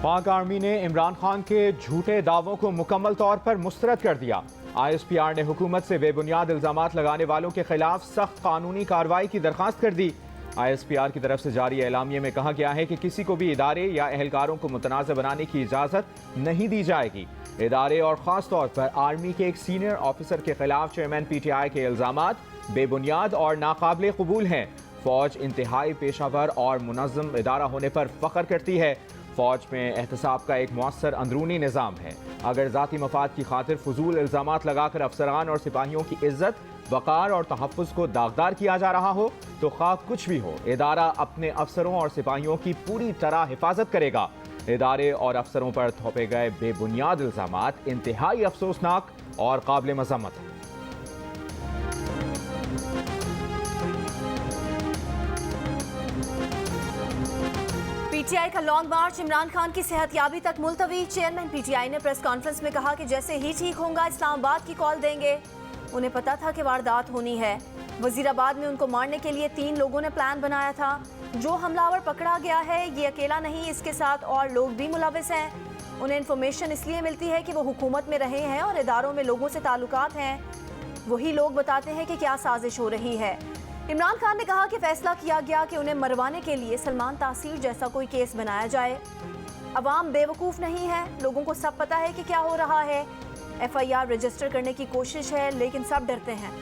पाक आर्मी ने इमरान खान के झूठे दावों को मुकम्मल तौर पर मुस्तरद कर दिया। ISPR ने हुकूमत से बेबुनियाद इल्जामात लगाने वालों के खिलाफ सख्त कानूनी कार्रवाई की दरख्वास्त कर दी। ISPR की तरफ से जारी एलामिये में कहा गया है कि किसी को भी इदारे या एहलकारों को मुतनाज़ बनाने की इजाज़त नहीं दी जाएगी। इदारे और ख़ास तौर पर आर्मी के एक सीनियर ऑफिसर के खिलाफ चेयरमैन PTI के इल्जामात बेबुनियाद और नाकाबिले कबूल हैं। फौज इंतहाई पेशावर और मुनज़्ज़म इदारा होने पर फ़ख्र करती है। फौज में एहतसाब का एक मौसर अंदरूनी निज़ाम है। अगर ज़ाती मफाद की खातिर फजूल इल्ज़ामात लगाकर अफसरान और सिपाहियों की इज्जत, वक़ार और तहफ़्फ़ुज़ को दागदार किया जा रहा हो तो खा कुछ भी हो, इदारा अपने अफसरों और सिपाहियों की पूरी तरह हिफाजत करेगा। इदारे और अफसरों पर थोपे गए बेबुनियाद इल्ज़ामात इंतहाई अफसोसनाक और काबिल मज़म्मत है। PTI का लॉन्ग मार्च इमरान खान की सेहतयाबी तक मुलतवी। चेयरमैन PTI ने प्रेस कॉन्फ्रेंस में कहा कि जैसे ही ठीक होगा इस्लामाबाद की कॉल देंगे। उन्हें पता था कि वारदात होनी है। वजीराबाद में उनको मारने के लिए 3 लोगों ने प्लान बनाया था। जो हमलावर पकड़ा गया है ये अकेला नहीं, इसके साथ और लोग भी मुलविस हैं। उन्हें इन्फॉर्मेशन इसलिए मिलती है कि वो हुकूमत में रहे हैं और इदारों में लोगों से ताल्लुकात हैं। वही लोग बताते हैं कि क्या साजिश हो रही है। इमरान खान ने कहा कि फैसला किया गया कि उन्हें मरवाने के लिए सलमान तासीर जैसा कोई केस बनाया जाए। अवाम बेवकूफ़ नहीं है, लोगों को सब पता है कि क्या हो रहा है। FIR रजिस्टर करने की कोशिश है लेकिन सब डरते हैं।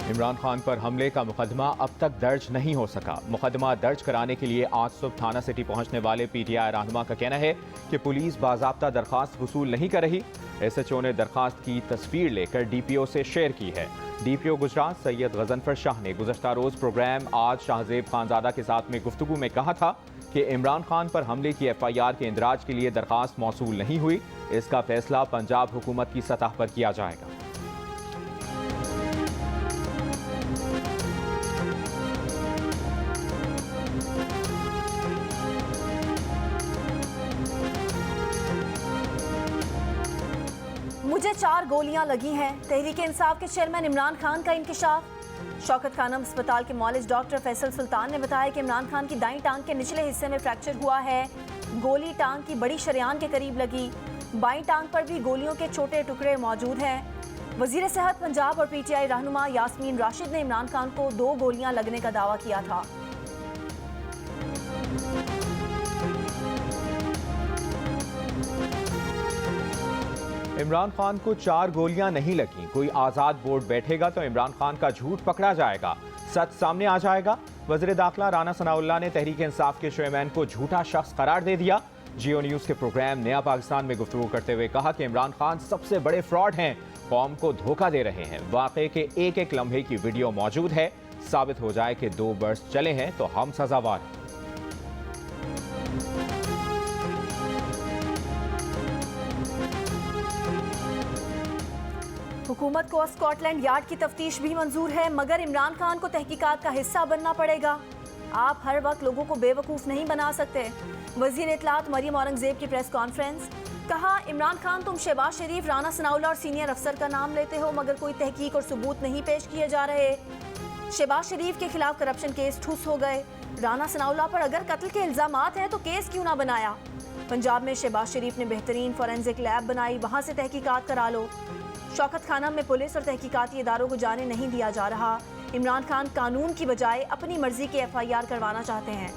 इमरान खान पर हमले का मुकदमा अब तक दर्ज नहीं हो सका। मुकदमा दर्ज कराने के लिए आज सुबह थाना सिटी पहुंचने वाले PTI रहनुमा का कहना है कि पुलिस बाज़ाब्ता दरखास्त वसूल नहीं कर रही। SHO ने दरखास्त की तस्वीर लेकर DPO से शेयर की है। DPO गुजरात सैयद गजनफर शाह ने गुज़श्ता रोज़ प्रोग्राम आज शाहजेब खानजादा के साथ में गुफ्तगू में कहा था कि इमरान खान पर हमले की FIR के इंदराज के लिए दरखास्त मौसूल नहीं हुई। इसका फैसला पंजाब हुकूमत की सतह पर किया जाएगा। मुझे 4 गोलियां लगी हैं। तहरीक इंसाफ के चेयरमैन इमरान खान का इंकशाफ। शौकत खानम अस्पताल के मौलिज डॉक्टर फैसल सुल्तान ने बताया कि इमरान खान की दाईं टांग के निचले हिस्से में फ्रैक्चर हुआ है। गोली टांग की बड़ी शरेआन के करीब लगी। बाईं टांग पर भी गोलियों के छोटे टुकड़े मौजूद हैं। वजीर सेहत पंजाब और PTI रहनुमा यास्मीन राशिद ने इमरान खान को 2 गोलियां लगने का दावा किया था। इमरान खान को 4 गोलियां नहीं लगी। कोई आज़ाद बोर्ड बैठेगा तो इमरान खान का झूठ पकड़ा जाएगा, सच सामने आ जाएगा। वज़ीर दाखिला राना सनाउल्लाह ने तहरीक इंसाफ के चेयरमैन को झूठा शख्स करार दे दिया। जियो न्यूज़ के प्रोग्राम नया पाकिस्तान में गुफ्तगू करते हुए कहा कि इमरान खान सबसे बड़े फ्रॉड हैं, कौम को धोखा दे रहे हैं। वाक़े के एक एक लम्हे की वीडियो मौजूद है। साबित हो जाए कि 2 बरस चले हैं तो हम सजावार हैं। हुकूमत को स्कॉटलैंड यार्ड की तफ्तीश भी मंजूर है, मगर इमरान खान को तहकीकात का हिस्सा बनना पड़ेगा। आप हर वक्त लोगों को बेवकूफ़ नहीं बना सकते। वज़ीर इत्तलात मरियम औरंगज़ेब की प्रेस कॉन्फ्रेंस। कहा, इमरान खान तुम शहबाज शरीफ, राना सनाउल्लाह और सीनियर अफसर का नाम लेते हो मगर कोई तहकीक और सबूत नहीं पेश किए जा रहे। शहबाज शरीफ के खिलाफ करप्शन केस ठुस हो गए। राना सनाउल्लाह पर अगर कत्ल के इल्ज़ामात हैं तो केस क्यों ना बनाया। पंजाब में शहबाज शरीफ ने बेहतरीन फॉरेंसिक लैब बनाई, वहाँ से तहकीकात करा लो। शौकत खानम में पुलिस और तहकीकाती इदारों को जाने नहीं दिया जा रहा। इमरान खान कानून की बजाय अपनी मर्जी के FIR करवाना चाहते हैं।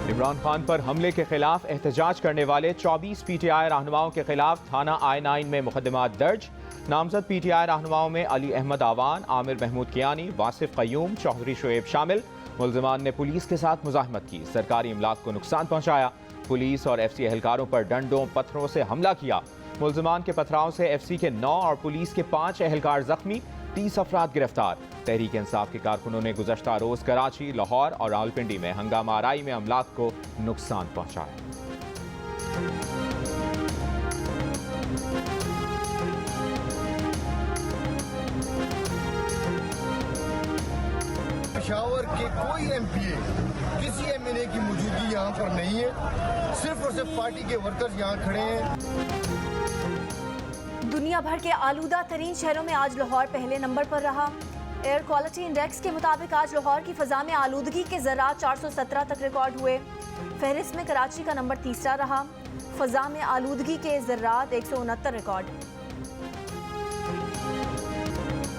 इमरान खान पर हमले के खिलाफ एहतजाज करने वाले 24 PTI रहनुमाओं के खिलाफ थाना I9 में मुकदमा दर्ज। नामजद PTI रहनुमाओं में अली अहमद आवान, आमिर महमूद कियानी, वासिफ कयूम, चौधरी शुएब शामिल। मुल्जिमान ने पुलिस के साथ मुज़ाहमत की, सरकारी इमलाक को नुकसान पहुंचाया। पुलिस और FC एहलकारों पर डंडों पत्थरों से हमला किया। मुल्जिमान के पथराव से FC के 9 और पुलिस के 5 एहलकार जख्मी, 30 अफराद गिरफ्तार। तहरीक इंसाफ के कारकुनों ने गुज़श्ता रोज़ कराची, लाहौर और रावलपिंडी में हंगामा आराई में अमलाक को नुकसान पहुंचाया। पेशावर के कोई MPA किसी MNA की मौजूदगी यहाँ पर नहीं है, सिर्फ और सिर्फ पार्टी के वर्कर्स यहाँ खड़े हैं। दुनिया भर के आलूदा तरीन शहरों में आज लाहौर पहले नंबर पर रहा। एयर क्वालिटी इंडेक्स के मुताबिक आज लाहौर की फ़ज़ा में आलूदगी के ज़रात 417 तक रिकॉर्ड हुए। फहरिस्त में कराची का नंबर तीसरा रहा। फ़ज़ा में आलूदगी के ज़रात 169 रिकॉर्ड।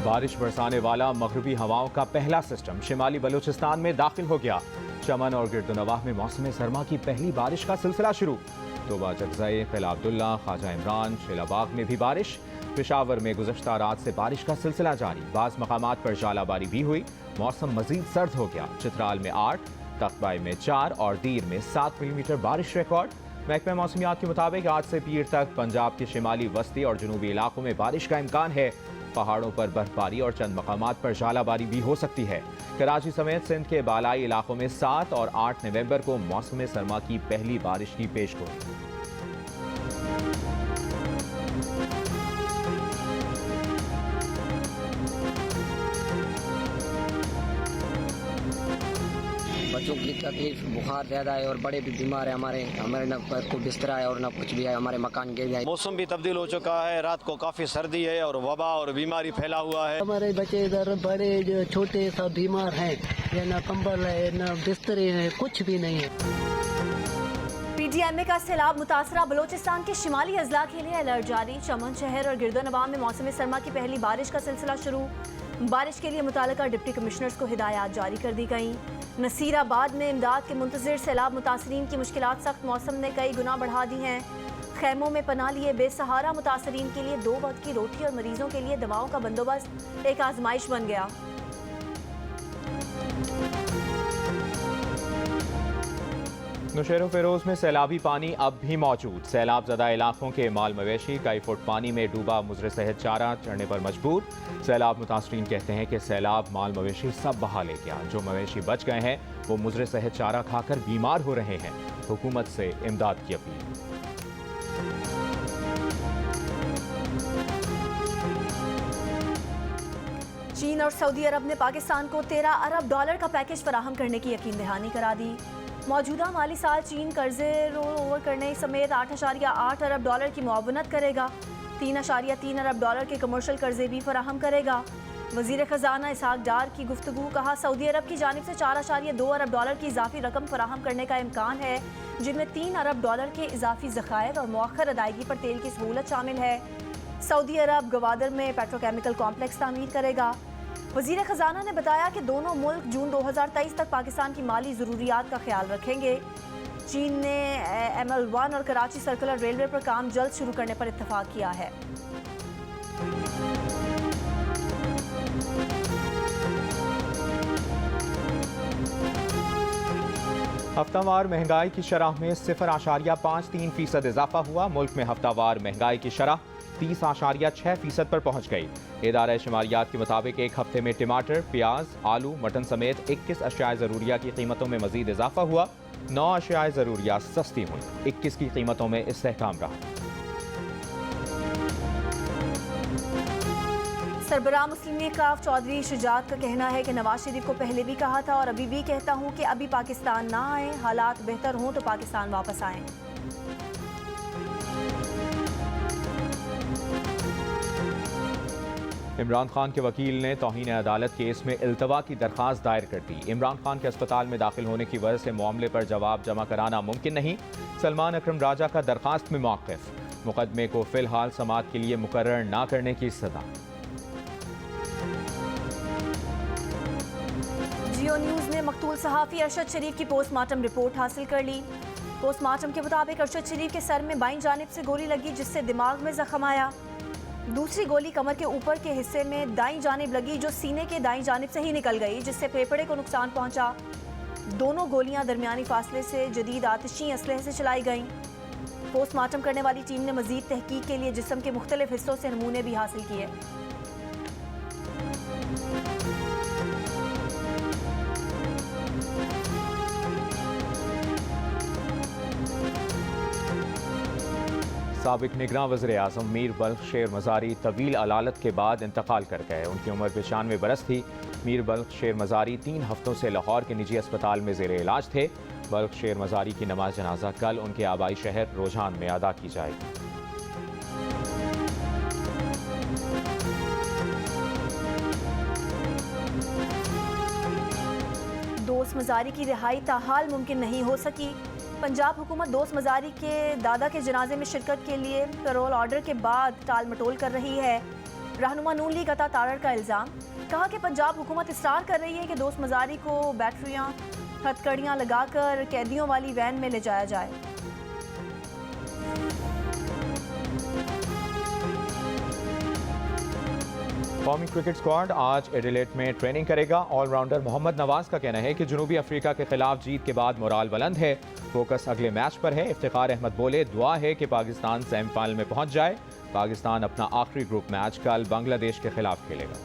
बारिश बरसाने वाला मगरबी हवाओं का पहला सिस्टम शिमाली बलूचिस्तान में दाखिल हो गया। चमन और गिरदोनवाह में मौसम सरमा की पहली बारिश का सिलसिला शुरू। तोबा जगज़ई, किला अब्दुल्ला, ख्वाजा इमरान, शेलाबाग में भी बारिश। पेशावर में गुज़श्ता रात से बारिश का सिलसिला जारी। बाज़ मकामात पर जालाबारी भी हुई। मौसम मजीद सर्द हो गया। चित्राल में 8, तकबाई में 4 और दीर में 7 मिलीमीटर बारिश रिकॉर्ड। महकमा मौसमियात के मुताबिक आज से पीर तक पंजाब के शिमाली वस्ती और जनूबी इलाकों में बारिश का इम्कान है। पहाड़ों पर बर्फबारी और चंद मकामात पर जालाबारी भी हो सकती है। कराची समेत सिंध के बालाई इलाकों में 7 और 8 नवंबर को मौसम सरमा की पहली बारिश की पेशगोई। बच्चों की तकलीफ, बुखार ज़्यादा है और बड़े भी बीमार है। हमारे न कोई बिस्तरा है और न कुछ भी है। हमारे मकान गिर गए। मौसम भी तब्दील हो चुका है। रात को काफ़ी सर्दी है और वबा और बीमारी फैला हुआ है। हमारे बच्चे इधर बड़े जो छोटे सब बीमार हैं। ये न कंबल है न बिस्तरे हैं, कुछ भी नहीं है। PTMA का सैलाब मुतासरा बलोचिस्तान के शिमाली अजला के लिए अलर्ट जारी। चमन शहर और गिरदोनवाह में मौसम सरमा की पहली बारिश का सिलसिला शुरू। बारिश के लिए मुतालिका डिप्टी कमिश्नर्स को हिदायत जारी कर दी गई। नसीराबाद में इमदाद के मुंतज़िर सैलाब मुतासरीन की मुश्किलात सख्त मौसम ने कई गुना बढ़ा दी हैं। खैमों में पनाह लिए बेसहारा मुतासरीन के लिए 2 वक्त की रोटी और मरीजों के लिए दवाओं का बंदोबस्त एक आजमाइश बन गया। नौशेरो फेरोज में सैलाबी पानी अब भी मौजूद। सैलाब ज़दा इलाकों के माल मवेशी कई फुट पानी में डूबा, मुजरे सेहत चारा चढ़ने पर मजबूर। सैलाब मुतासरीन कहते हैं कि सैलाब माल मवेशी सब बहा ले गया। जो मवेशी बच गए हैं वो मुजरे सेहत चारा खाकर बीमार हो रहे हैं। हुकूमत से इमदाद की अपील। चीन और सऊदी अरब ने पाकिस्तान को $13 अरब का पैकेज फराहम करने की यकीन दहानी करा दी। मौजूदा माली साल चीन कर्जे रोल ओवर करने समेत $8.8 अरब की मुआवनत करेगा। $3.3 अरब के कमर्शियल कर्जे भी फराहम करेगा। वज़ीर ख़जाना इसहाक डार की गुफ्तगू। कहा, सऊदी अरब की जानिब से $4.2 अरब की इजाफी रकम फराहम करने का इम्कान है, जिनमें $3 अरब के इजाफी ज़खायर और मौखर अदायगी पर तेल की सहूलत शामिल है। सऊदी अरब गवादर में पेट्रोकेमिकल कॉम्प्लेक्स तामीर करेगा। वज़ीर ख़जाना ने बताया कि दोनों मुल्क जून 2023 तक पाकिस्तान की माली ज़रूरियात का ख्याल रखेंगे। चीन ने ML1 और कराची सर्कुलर रेलवे पर काम जल्द शुरू करने पर इत्तफाक किया है। हफ्तावार महंगाई की शरह में 0.53% इजाफा हुआ। मुल्क में हफ्तावार महंगाई की शरह 30.6% पर पहुंच गई। इदारा शुमारियात के मुताबिक एक हफ्ते में टमाटर, प्याज, आलू, मटन समेत 21 अशियाए ज़रूरिया की कीमतों में मजीद इजाफा हुआ। 9 अशियाए ज़रूरिया सस्ती हुई। 21 की कीमतों में इस्तेहकाम रहा। सरबराह मुस्लिम लीग काफ चौधरी शुजात का कहना है कि नवाज शरीफ को पहले भी कहा था और अभी भी कहता हूं कि अभी पाकिस्तान ना आए, हालात बेहतर हों तो पाकिस्तान वापस आए। इमरान खान के वकील ने तौहीन अदालत केस में इल्तवा की दरख्वास्त दायर कर दी। इमरान खान के अस्पताल में दाखिल होने की वजह से मामले पर जवाब जमा कराना मुमकिन नहीं। सलमान अकरम राजा का दरख्वास्त में मौक़िफ़। मुकदमे को फिलहाल समाअत के लिए मुकर्रर ना करने की सदा। जियो न्यूज़ ने मकतूल सहाफ़ी अरशद शरीफ की पोस्टमार्टम रिपोर्ट हासिल कर ली। पोस्टमार्टम के मुताबिक अरशद शरीफ के सर में बाईं जानिब से गोली लगी, जिससे दिमाग में जख्म आया। दूसरी गोली कमर के ऊपर के हिस्से में दाईं जानिब लगी, जो सीने के दाईं जानिब से ही निकल गई, जिससे फेफड़े को नुकसान पहुंचा। दोनों गोलियां दरमियानी फासले से जदीद आतिशी असलहे से चलाई गईं। पोस्टमार्टम करने वाली टीम ने मजीद तहकीक के लिए जिस्म के मुख्तलिफ हिस्सों से नमूने भी हासिल किए। साबिक निगरान वज़ीर आज़म मीर बल्ख शेर मज़ारी तवील अलालत के बाद इंतकाल कर गए। उनकी उम्र 95 बरस थी। मीर बल्ख शेर मज़ारी 3 हफ्तों से लाहौर के निजी अस्पताल में ज़ेर इलाज थे। बल्ख शेर मज़ारी की नमाज जनाजा कल उनके आबाई शहर रोजान में अदा की जाएगी। दोस्त मज़ारी की रिहाई ताहाल मुमकिन नहीं हो सकी। पंजाब हुकूमत दोस्त मज़ारी के दादा के जनाजे में शिरकत के लिए पैरोल ऑर्डर के बाद टाल मटोल कर रही है। रहनुमा नून लीग अता तारड़ का इल्ज़ाम, कहा कि पंजाब हुकूमत इसरार कर रही है कि दोस्त मज़ारी को बैटरियां हथकड़ियां लगाकर कैदियों वाली वैन में ले जाया जाए। कौमी क्रिकेट स्क्वाड आज एडिलेड में ट्रेनिंग करेगा। ऑलराउंडर मोहम्मद नवाज का कहना है कि जनूबी अफ्रीका के खिलाफ जीत के बाद मोराल बुलंद है। फोकस अगले मैच पर है। इफ्तिखार अहमद बोले, दुआ है कि पाकिस्तान सेमीफाइनल में पहुंच जाए। पाकिस्तान अपना आखिरी ग्रुप मैच कल बांग्लादेश के खिलाफ खेलेगा।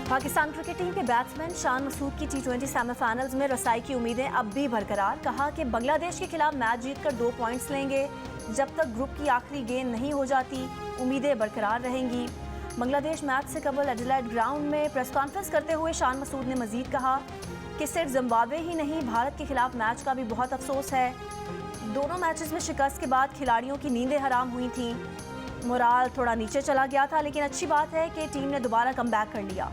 पाकिस्तान क्रिकेट टीम के बैट्समैन शान मसूद की T20 सेमीफाइनल्स में रसाई की उम्मीदें अब भी बरकरार। कहा कि बांग्लादेश के खिलाफ मैच जीतकर 2 पॉइंट्स लेंगे। जब तक ग्रुप की आखिरी गेंद नहीं हो जाती, उम्मीदें बरकरार रहेंगी। बांग्लादेश मैच से कबल एडिलेड ग्राउंड में प्रेस कॉन्फ्रेंस करते हुए शान मसूद ने मजीद कहा कि सिर्फ जिम्बाब्वे ही नहीं, भारत के खिलाफ मैच का भी बहुत अफसोस है। दोनों मैचेस में शिकस्त के बाद खिलाड़ियों की नींदें हराम हुई थीं। मोराल थोड़ा नीचे चला गया था, लेकिन अच्छी बात है कि टीम ने दोबारा कमबैक कर लिया।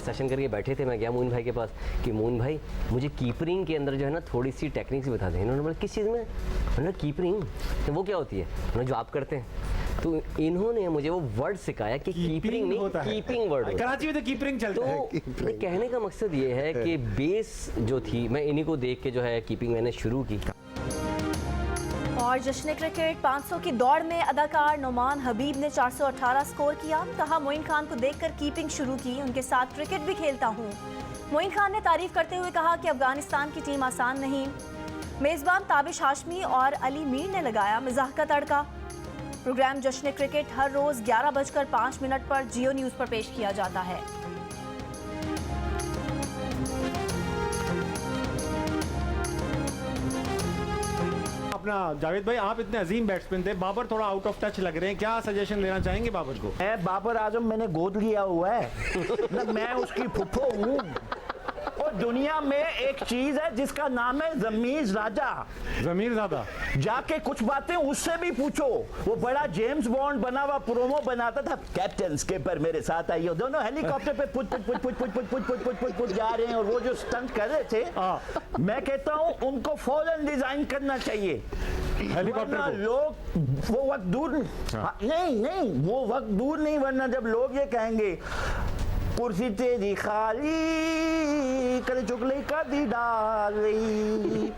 सेशन करके बैठे थे, मैं गया मून भाई के पास कि मून भाई मुझे कीपरिंग के अंदर जो है ना थोड़ी सी टेक्निक्स बता दें। इन्होंने बोला किस चीज़ में? मैंने कीपरिंग तो वो क्या होती है, उन्होंने जो आप करते हैं। तो इन्होंने मुझे वो वर्ड सिखाया कि कीपरिंग नहीं, कीपिंग वर्ड। कराची में तो कीपरिंग चलता है। तो कहने का मकसद ये है कि बेस जो थी, मैं इन्हीं को देख के जो है कीपिंग मैंने शुरू की। और जश्न क्रिकेट 500 की दौड़ में अदाकार नोमान हबीब ने 418 स्कोर किया। कहा, मोइन खान को देखकर कीपिंग शुरू की, उनके साथ क्रिकेट भी खेलता हूँ। मोइन खान ने तारीफ करते हुए कहा कि अफगानिस्तान की टीम आसान नहीं। मेज़बान ताबिश हाशमी और अली मीर ने लगाया मिजाह का तड़का। प्रोग्राम जश्न क्रिकेट हर रोज़ 11:05 पर जियो न्यूज़ पर पेश किया जाता है। अपना जावेद भाई, आप इतने अजीम बैट्समैन थे, बाबर थोड़ा आउट ऑफ टच लग रहे हैं, क्या सजेशन देना चाहेंगे बाबर को? मैं बाबर आजम मैंने गोद लिया हुआ है मतलब मैं उसकी फुफ्फो हूँ। और दुनिया में एक चीज है जिसका नाम है जमीर राजा, जमीर ज़्यादा। जाके कुछ बातें उससे भी पूछो। वो बड़ा जेम्स बॉन्ड बना हुआ प्रोमो बनाता था, कैप्टन स्किपर मेरे साथ आइए। दोनों हेलीकॉप्टर पे put put put put put put put put put put put जा रहे हैं और वो जो स्टंट कर रहे थे, मैं कहता हूँ उनको फौरन डिजाइन करना चाहिए। हेलीकॉप्टर लोग वो वक्त दूर नहीं वो वक्त दूर नहीं, वरना जब लोग ये कहेंगे कुर्सी तेरी खाली कर चुगली का दी डाल रही।